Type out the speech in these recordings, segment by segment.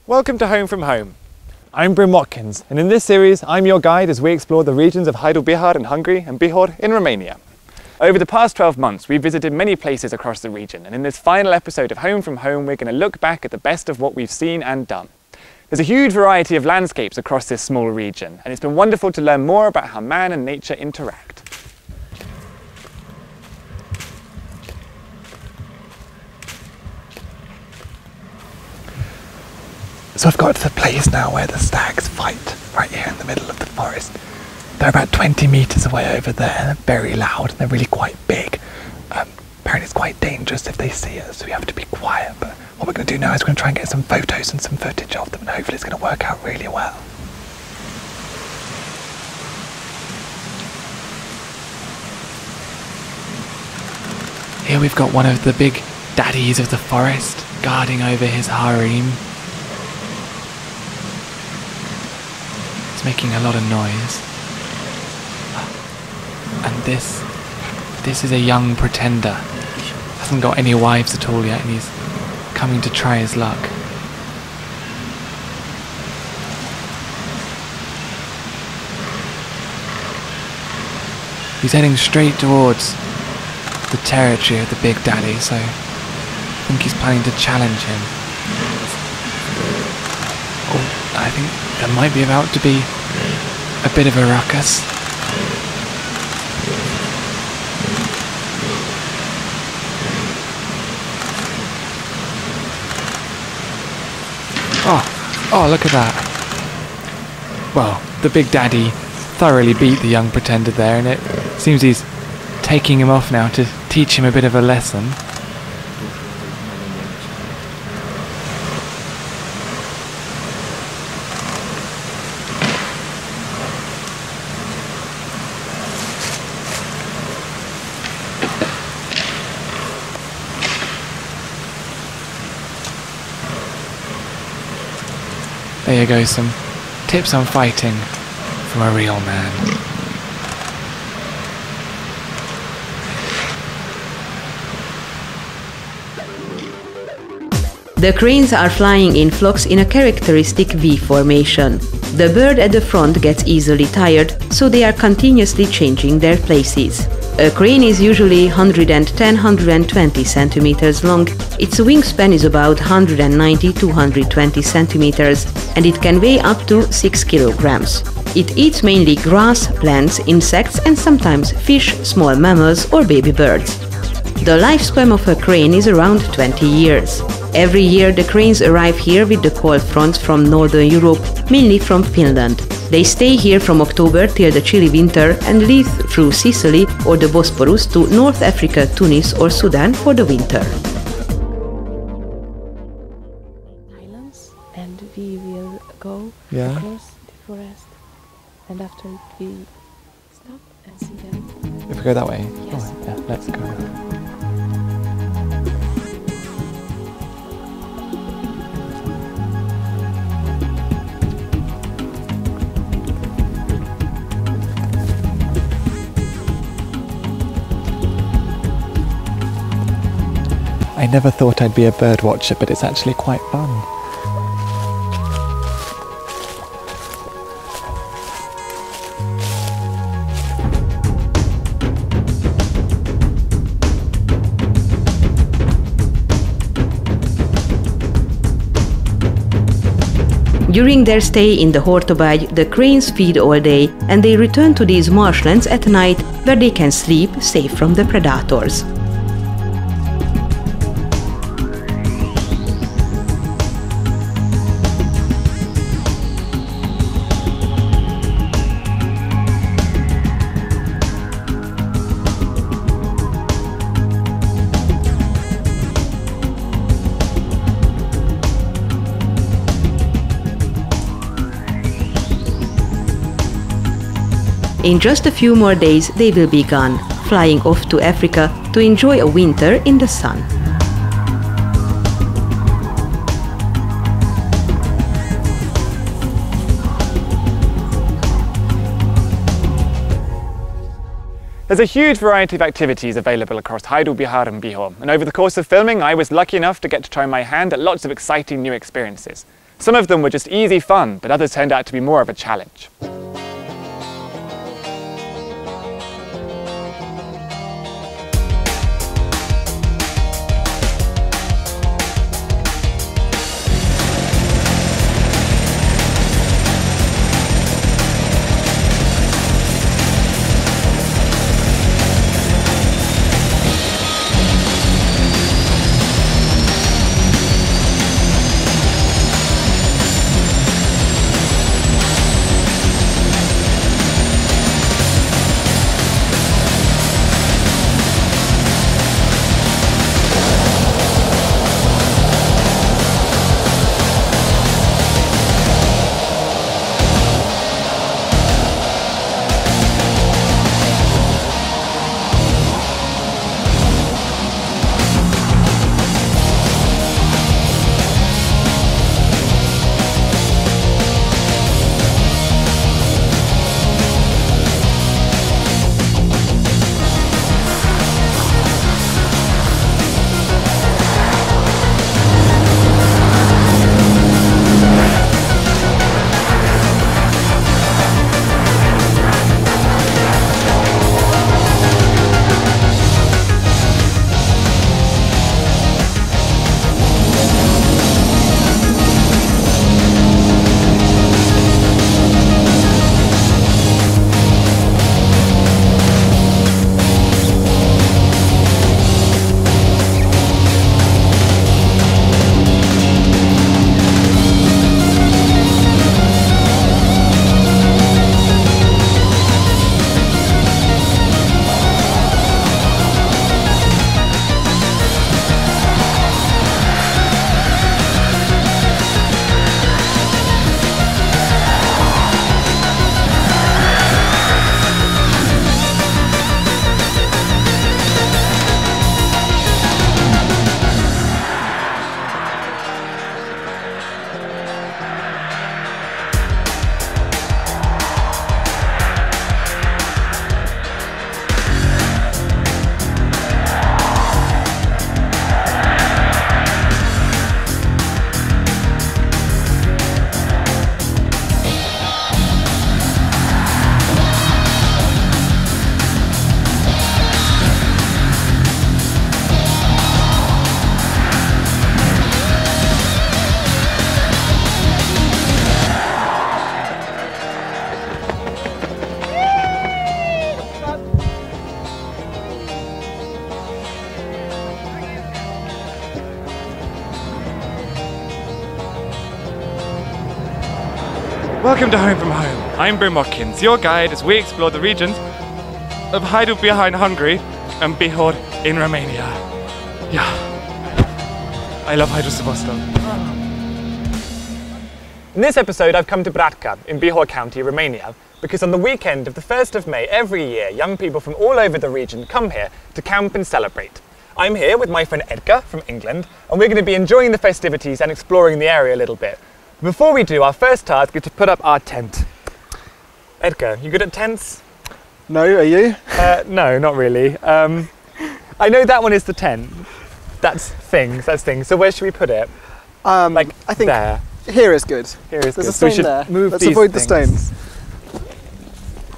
Welcome to Home from Home. I'm Bryn Watkins, and in this series I'm your guide as we explore the regions of Hajdú-Bihar in Hungary and Bihor in Romania. Over the past 12 months we've visited many places across the region, and in this final episode of Home from Home we're going to look back at the best of what we've seen and done. There's a huge variety of landscapes across this small region, and it's been wonderful to learn more about how man and nature interact. So I've got to the place now where the stags fight, right here in the middle of the forest. They're about 20 metres away over there, and they're very loud, and they're really quite big. Apparently it's quite dangerous if they see us, so we have to be quiet, but what we're going to do now is we're going to try and get some photos and some footage of them, and hopefully it's going to work out really well. Here we've got one of the big daddies of the forest, guarding over his harem. It's making a lot of noise. And this is a young pretender. Hasn't got any wives at all yet, and he's coming to try his luck. He's heading straight towards the territory of the big daddy, so I think he's planning to challenge him. Oh, I think there might be about to be a bit of a ruckus. Oh, look at that. Well, the big daddy thoroughly beat the young pretender there, and it seems he's taking him off now to teach him a bit of a lesson. There you go, some tips on fighting from a real man. The cranes are flying in flocks in a characteristic V formation. The bird at the front gets easily tired, so they are continuously changing their places. A crane is usually 110–120 centimeters long. Its wingspan is about 190–220 centimeters, and it can weigh up to 6 kilograms. It eats mainly grass, plants, insects, and sometimes fish, small mammals, or baby birds. The lifespan of a crane is around 20 years. Every year the cranes arrive here with the cold fronts from Northern Europe, mainly from Finland. They stay here from October till the chilly winter and leave through Sicily or the Bosporus to North Africa, Tunis or Sudan for the winter. Islands, and we will go across the forest, and after we stop and see them. If we go that way? Yes. Oh, yeah, let's go. I never thought I'd be a bird watcher, but it's actually quite fun. During their stay in the Hajdú-Bihar, the cranes feed all day, and they return to these marshlands at night where they can sleep safe from the predators. In just a few more days they will be gone, flying off to Africa to enjoy a winter in the sun. There's a huge variety of activities available across Hajdú-Bihar and Bihor, and over the course of filming I was lucky enough to get to try my hand at lots of exciting new experiences. Some of them were just easy fun, but others turned out to be more of a challenge. Welcome to Home from Home. I'm Bryn Watkins, your guide as we explore the regions of Hajdú-Bihar in Hungary and Bihor in Romania. Yeah, I love Hajdú-Bihar. In this episode I've come to Hradčany in Bihor County, Romania, because on the weekend of the 1st of May every year, young people from all over the region come here to camp and celebrate. I'm here with my friend Edgar from England, and we're going to be enjoying the festivities and exploring the area a little bit. Before we do, our first task is to put up our tent. Edgar, you good at tents? No, are you? No, not really. I know that one is the tent. That's things. So where should we put it? I think there. Here is good. Here is There's good. a stone there. Move Let's these avoid the things. stones.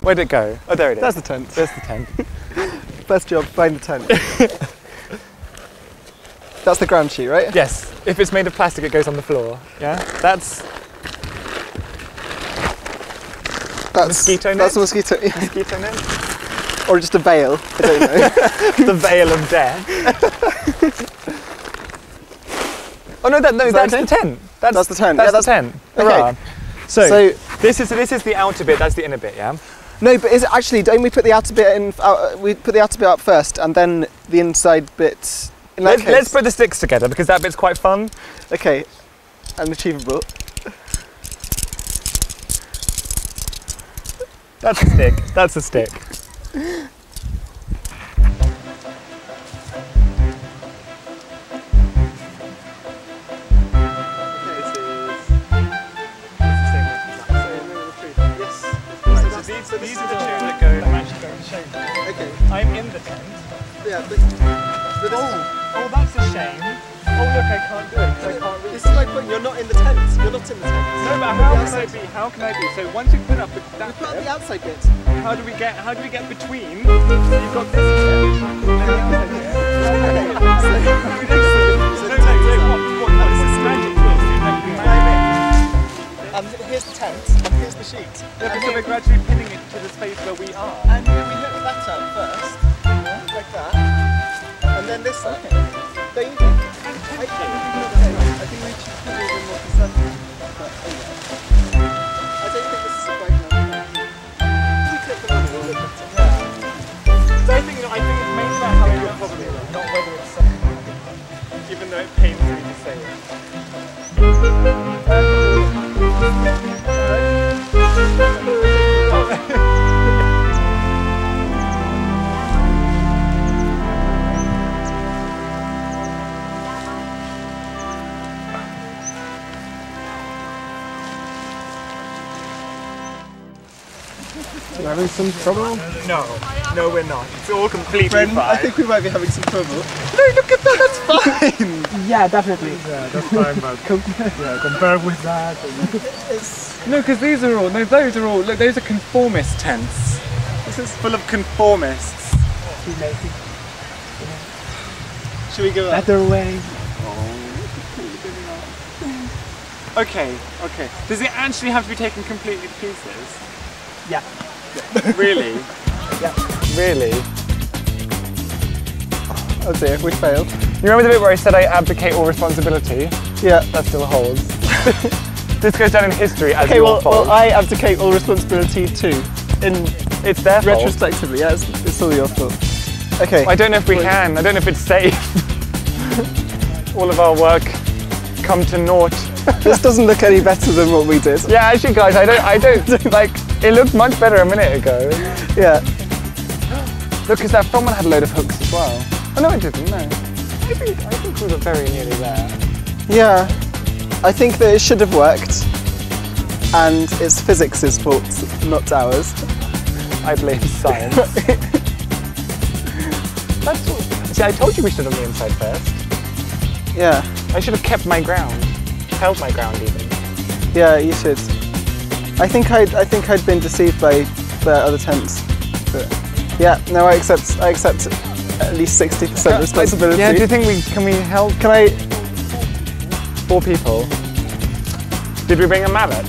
Where'd it go? Oh, there it is. There's the tent. There's the tent. First job, find the tent. That's the ground sheet, right? Yes. If it's made of plastic, it goes on the floor. Yeah? That's mosquito net? That's a mosquito. Mosquito net? Or just a veil. I don't know. The veil of death. Oh no, that's the tent. That's the tent. That's the tent. Hurrah. Okay. So this is the outer bit. That's the inner bit. Yeah. No, but is it actually? Don't we put the outer bit in? We put the outer bit up first, and then the inside bit. Let's put the sticks together because that bit's quite fun. Okay, and achievable. That's a stick. That's a stick. These are the two that go. I'm actually going to show you. Okay. I'm in the tent. Yeah, but Oh, that's a shame. Oh look, I can't do it because I can't reach. This is my point. You're not in the tent. You're not in the tent. No, but how can I be? So once you put up that you put up the outside bit. how do we get between? So you've got this here. Here's the tent, and here's the sheet. Yeah, so we're gradually pinning it to the space where we are. And we hook that up first, like that, and then this up. Don't you think? I think we should put it in more conservative. I don't think this is a great enough. We clip them on, it'll look better. Yeah. So I think it's mainly about how you probably not whether it's something, even though it pains me to say it. We're having some trouble? No, we're not. It's all completely Bryn, fine. I think we might be having some trouble. No, look at that, that's fine! Yeah, definitely. Yeah, that's fine, but compared with that. No, because these are all, no, those are all, look, those are conformist tents. This is full of conformists. Should we go up? Better way. Okay. Does it actually have to be taken completely to pieces? Yeah. Really? Yeah. Really? Oh dear, we failed. You remember the bit where I said I abdicate all responsibility? Yeah. That still holds. This goes down in history as Okay, your fault. well, I abdicate all responsibility too. It's their fault. Retrospectively, yeah, it's all your fault. Okay. I don't know if we can. I don't know if it's safe. All of our work come to naught. This doesn't look any better than what we did. Yeah, actually, guys, I don't like. It looked much better a minute ago. Yeah. Look, because that front one had a load of hooks as well. Oh no, it didn't. No. I think we were very nearly there. Yeah. I think that it should have worked, and it's physics' fault, not ours. I blame science. That's what. See, I told you we stood on the inside first. Yeah. I should have kept my ground, held my ground even. Yeah, you should. I think I'd been deceived by the other tents. But yeah, no, I accept at least 60% responsibility. Yeah, do you think can we help? Can I? 4 people. Did we bring a mallet?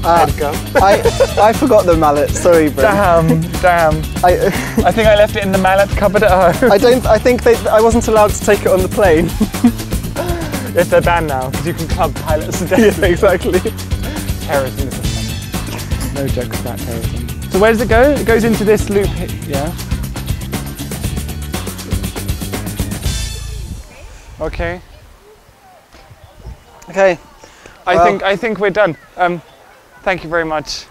I forgot the mallet. Sorry, bro. Damn. I think I left it in the mallet cupboard at home. I think I wasn't allowed to take it on the plane. Yes, they're banned now because you can club pilots to death. Yeah, exactly. Terrorism is funny. No jokes about terrorism. So where does it go? It goes into this loop here. Yeah. Okay. Okay. I think we're done. Thank you very much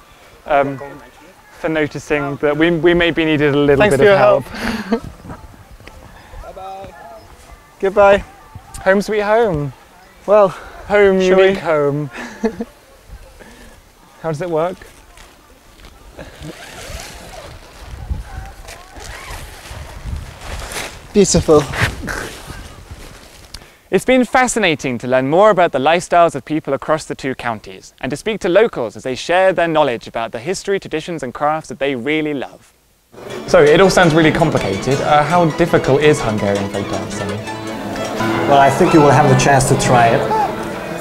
for noticing that we maybe needed a little bit of help. Bye-bye. Goodbye. Home sweet home. Well, home, unique home. How does it work? Beautiful. It's been fascinating to learn more about the lifestyles of people across the 2 counties and to speak to locals as they share their knowledge about the history, traditions and crafts that they really love. So it all sounds really complicated. How difficult is Hungarian folk dancing? Well, I think you will have the chance to try it.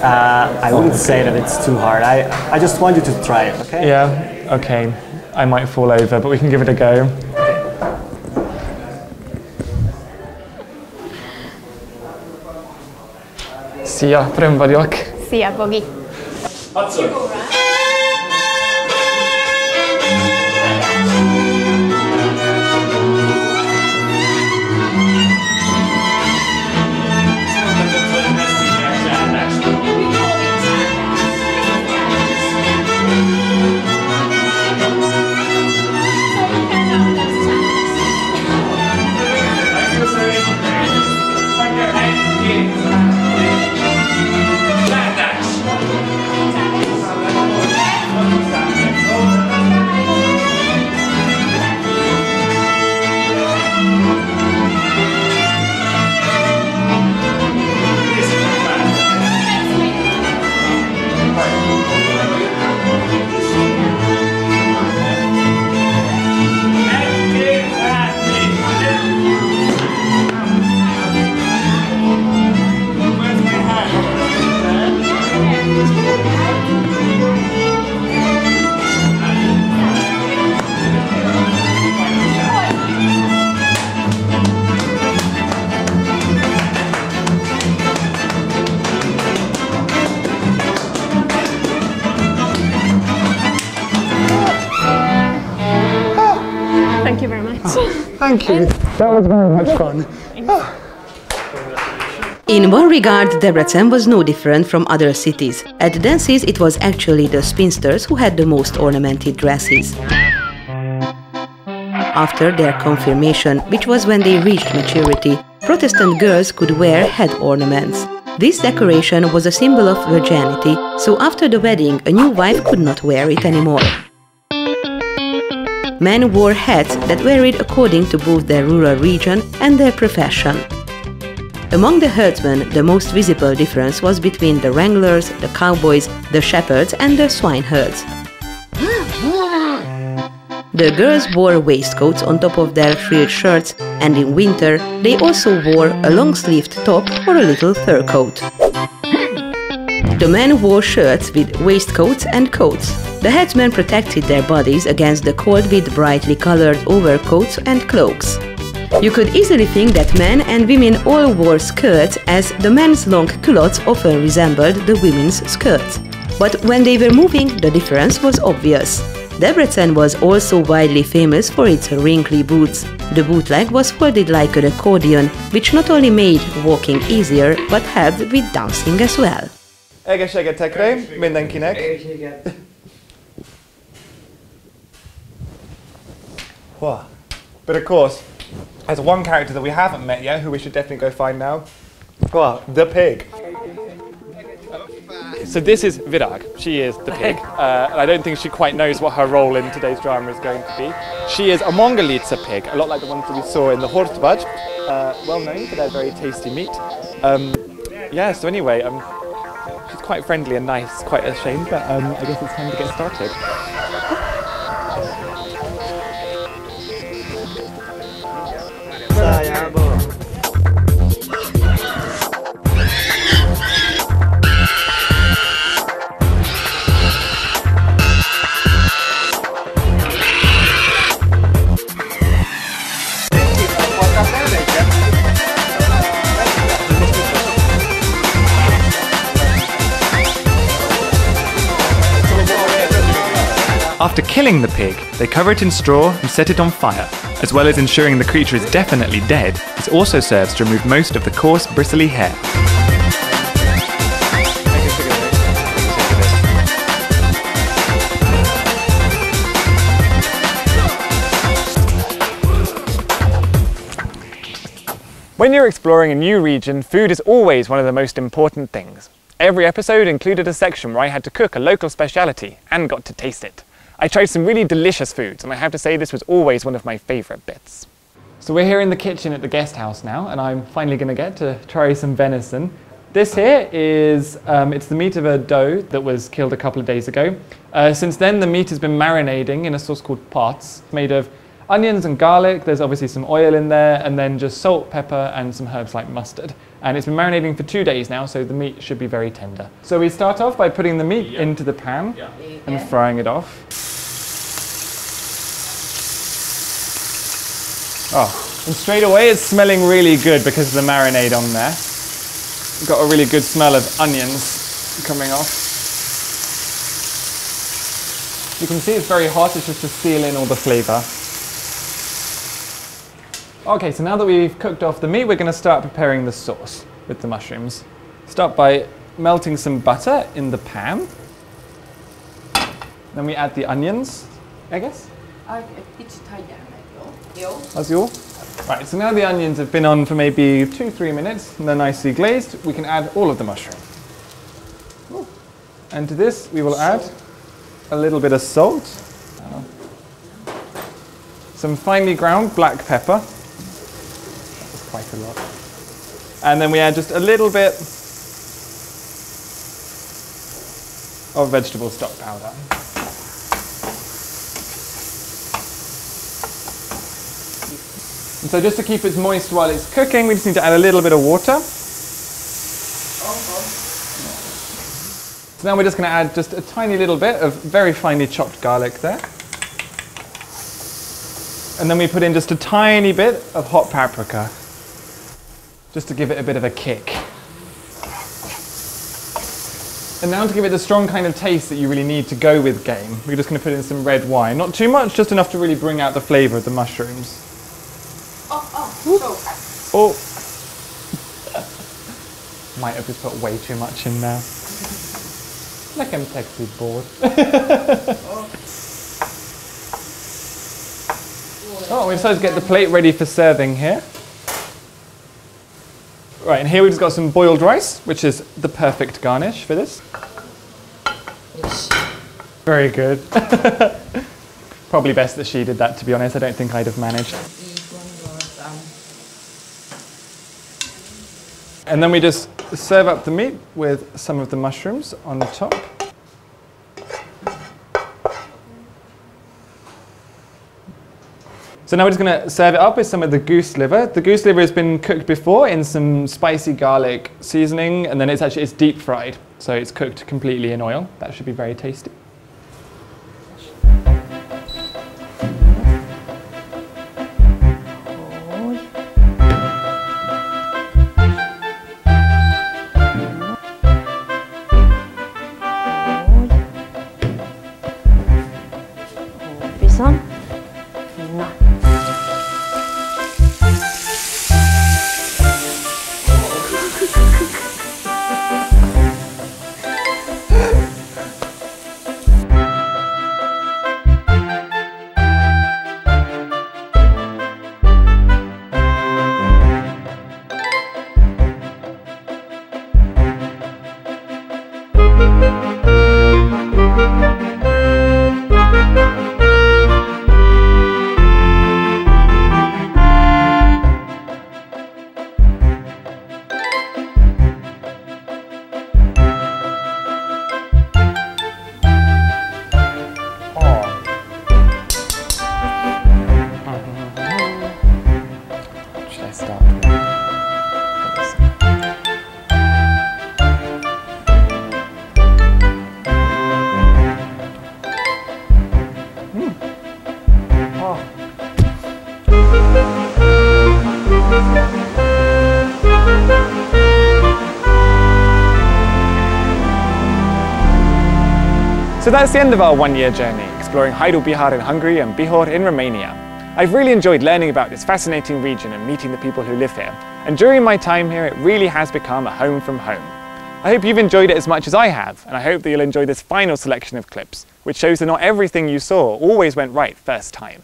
I wouldn't say that it's too hard. I just want you to try it, okay? Yeah, okay. I might fall over, but we can give it a go. Szia, Bryn vagyok. Szia, Bogi. Thank you. That was very much fun. In one regard, Debrecen was no different from other cities. At the dances, it was actually the spinsters who had the most ornamented dresses. After their confirmation, which was when they reached maturity, Protestant girls could wear head ornaments. This decoration was a symbol of virginity, so after the wedding, a new wife could not wear it anymore. Men wore hats that varied according to both their rural region and their profession. Among the herdsmen, the most visible difference was between the wranglers, the cowboys, the shepherds and the swineherds. The girls wore waistcoats on top of their frilled shirts, and in winter they also wore a long-sleeved top or a little fur coat. The men wore shirts with waistcoats and coats. The headsmen protected their bodies against the cold with brightly colored overcoats and cloaks. You could easily think that men and women all wore skirts, as the men's long culottes often resembled the women's skirts. But when they were moving, the difference was obvious. Debrecen was also widely famous for its wrinkly boots. The bootleg was folded like an accordion, which not only made walking easier, but helped with dancing as well. Egyesegetekre mindenkinek. But of course, there's one character that we haven't met yet, who we should definitely go find now. The pig. So this is Virag. She is the pig. And I don't think she quite knows what her role in today's drama is going to be. She is a Mongolica pig, a lot like the ones that we saw in the Hortbad, well known for their very tasty meat. Yeah, so anyway, she's quite friendly and nice, quite ashamed, but I guess it's time to get started. After killing the pig, they cover it in straw and set it on fire. As well as ensuring the creature is definitely dead, this also serves to remove most of the coarse, bristly hair. When you're exploring a new region, food is always one of the most important things. Every episode included a section where I had to cook a local speciality and got to taste it. I tried some really delicious foods, and I have to say this was always one of my favourite bits. So we're here in the kitchen at the guest house now, and I'm finally going to get to try some venison. This here is, it's the meat of a doe that was killed a couple of days ago. Since then the meat has been marinating in a sauce called pots, made of onions and garlic. There's obviously some oil in there, and then just salt, pepper and some herbs like mustard. And it's been marinating for 2 days now, so the meat should be very tender. So we start off by putting the meat into the pan and frying it off. Oh, and straight away it's smelling really good because of the marinade on there. We've got a really good smell of onions coming off. You can see it's very hot, it's just to seal in all the flavour. Okay, so now that we've cooked off the meat, we're going to start preparing the sauce with the mushrooms. Start by melting some butter in the pan. Then we add the onions, I guess. As you all. Right, so now the onions have been on for maybe 2-3 minutes and they're nicely glazed. We can add all of the mushroom. Ooh. And to this we will add a little bit of salt, some finely ground black pepper. That was quite a lot. And then we add just a little bit of vegetable stock powder. And so just to keep it moist while it's cooking, we just need to add a little bit of water. So now we're just going to add just a tiny little bit of very finely chopped garlic there. And then we put in just a tiny bit of hot paprika, just to give it a bit of a kick. And now to give it the strong kind of taste that you really need to go with game, we're just going to put in some red wine. Not too much, just enough to really bring out the flavour of the mushrooms. Oh! Might have just put way too much in there. Like I'm texted bored. Oh, we decided to get the plate ready for serving here. Right, and here we've just got some boiled rice, which is the perfect garnish for this. Very good. Probably best that she did that, to be honest. I don't think I'd have managed. And then we just serve up the meat with some of the mushrooms on the top. So now we're just going to serve it up with some of the goose liver. The goose liver has been cooked before in some spicy garlic seasoning, and then it's deep fried. So it's cooked completely in oil. That should be very tasty. So that's the end of our one-year journey, exploring Hajdú-Bihar in Hungary and Bihor in Romania. I've really enjoyed learning about this fascinating region and meeting the people who live here. And during my time here, it really has become a home from home. I hope you've enjoyed it as much as I have, and I hope that you'll enjoy this final selection of clips, which shows that not everything you saw always went right first time.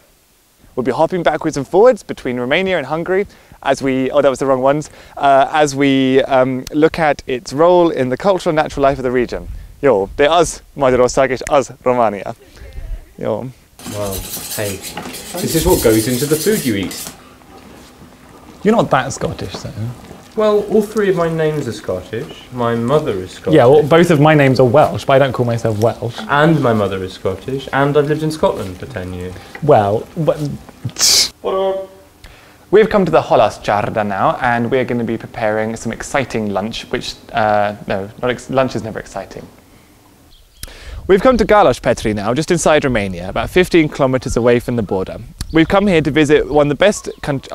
We'll be hopping backwards and forwards between Romania and Hungary as we, oh that was the wrong ones, as we look at its role in the cultural and natural life of the region. Jó, de az Magyarország és az Románia. Jó. Well, hey, this is what goes into the food you eat. You're not that Scottish, though. Well, all three of my names are Scottish. My mother is Scottish. Yeah, well, both of my names are Welsh, but I don't call myself Welsh. And my mother is Scottish, and I've lived in Scotland for 10 years. Well, but... We've come to the Holas Jarda now, and we're going to be preparing some exciting lunch, which, lunch is never exciting. We've come to Galoș-Petri now, just inside Romania, about 15 kilometers away from the border. We've come here to visit one of the best countries...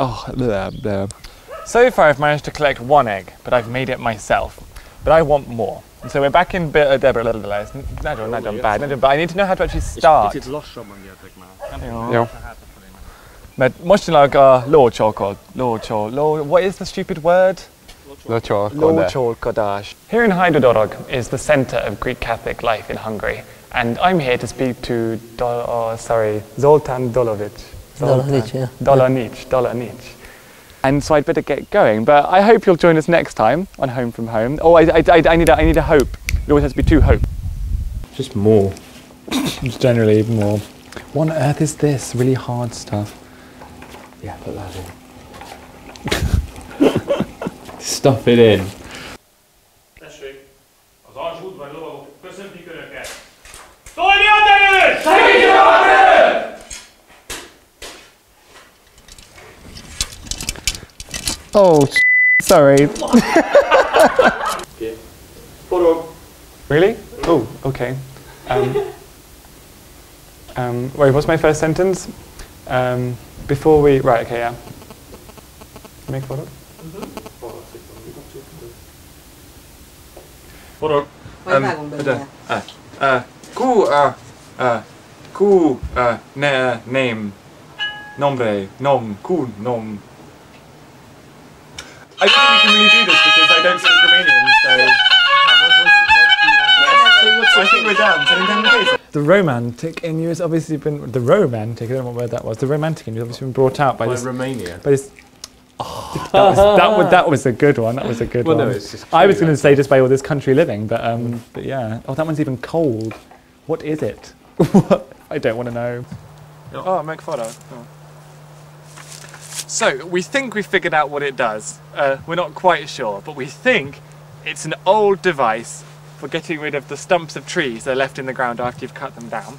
So far I've managed to collect one egg, but I've made it myself. But I want more. And so we're back in but I need to know how to actually start. What is the stupid word? Locsolkodás. Here in Hajdú-Bihar is the centre of Greek Catholic life in Hungary, and I'm here to speak to Zoltán Dolanic. And so I'd better get going, but I hope you'll join us next time on Home from Home. Oh, I need a hope. It always has to be two hope. Just more. Just generally more. What on earth is this? Really hard stuff. Yeah, put that in. Stuff it in. Oh, sorry. Really? Oh, okay. Wait, what's my first sentence? Before we... Right, okay, yeah. Make photo? Photo. Name. Nombre. Nom. Ku. Nom. I don't think we can really do this because I don't speak Romanian, so... I think we're done. Turning down the case. The romantic in you has obviously been... The romantic, I don't know what word that was. The romantic in you has obviously been brought out by this... Romania. By this... Oh, that was a good one. That was a good one. No, it's just I was going to say just by all this country living, but yeah. Oh, that one's even cold. What is it? I don't want to know. Oh, make photo. Oh. So, we think we figured out what it does. We're not quite sure, but we think it's an old device for getting rid of the stumps of trees that are left in the ground after you've cut them down.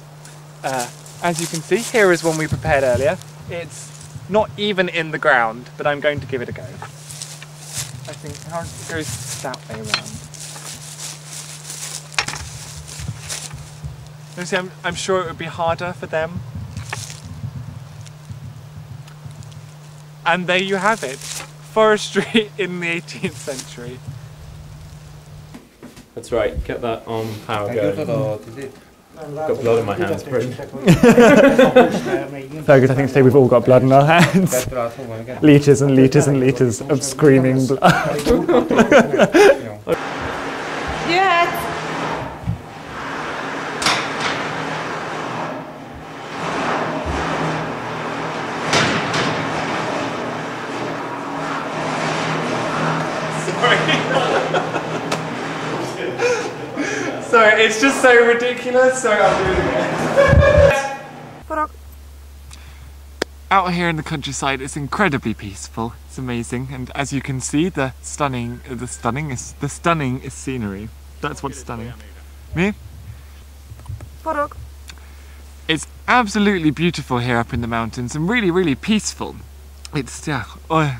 As you can see, here is one we prepared earlier. It's not even in the ground, but I'm going to give it a go. I think it goes that way around. You see, I'm sure it would be harder for them. And there you have it. Forestry in the 18th century. That's right, get that on power going. Got blood in my hands, Bryn. Very good, I think today we've all got blood in our hands. Litres and litres and litres of screaming blood. Jöhet! Sorry, it's just so ridiculous, so I'll do it again. Out here in the countryside, it's incredibly peaceful. It's amazing, and as you can see, the stunning is scenery. That's what's stunning. Me? It's absolutely beautiful here up in the mountains, and really, really peaceful. It's yeah. I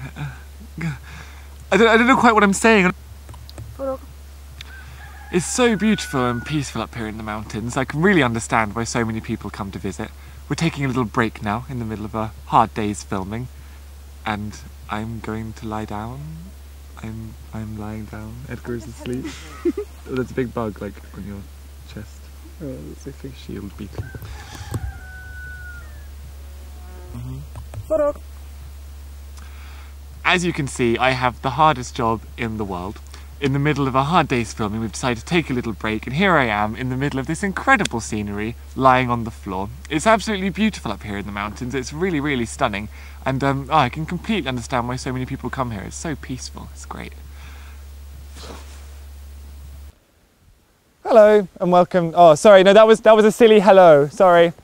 don't know quite what I'm saying. It's so beautiful and peaceful up here in the mountains. I can really understand why so many people come to visit. We're taking a little break now in the middle of a hard day's filming, and I'm going to lie down. I'm lying down. Edgar is asleep. Oh, there's a big bug like on your chest. Oh, it's a big shield beetle. As you can see, I have the hardest job in the world. In the middle of a hard day's filming, we've decided to take a little break, and here I am in the middle of this incredible scenery, lying on the floor. It's absolutely beautiful up here in the mountains. It's really, really stunning, and I can completely understand why so many people come here. It's so peaceful. It's great. Hello and welcome. Oh, sorry, no, that was a silly hello. Sorry.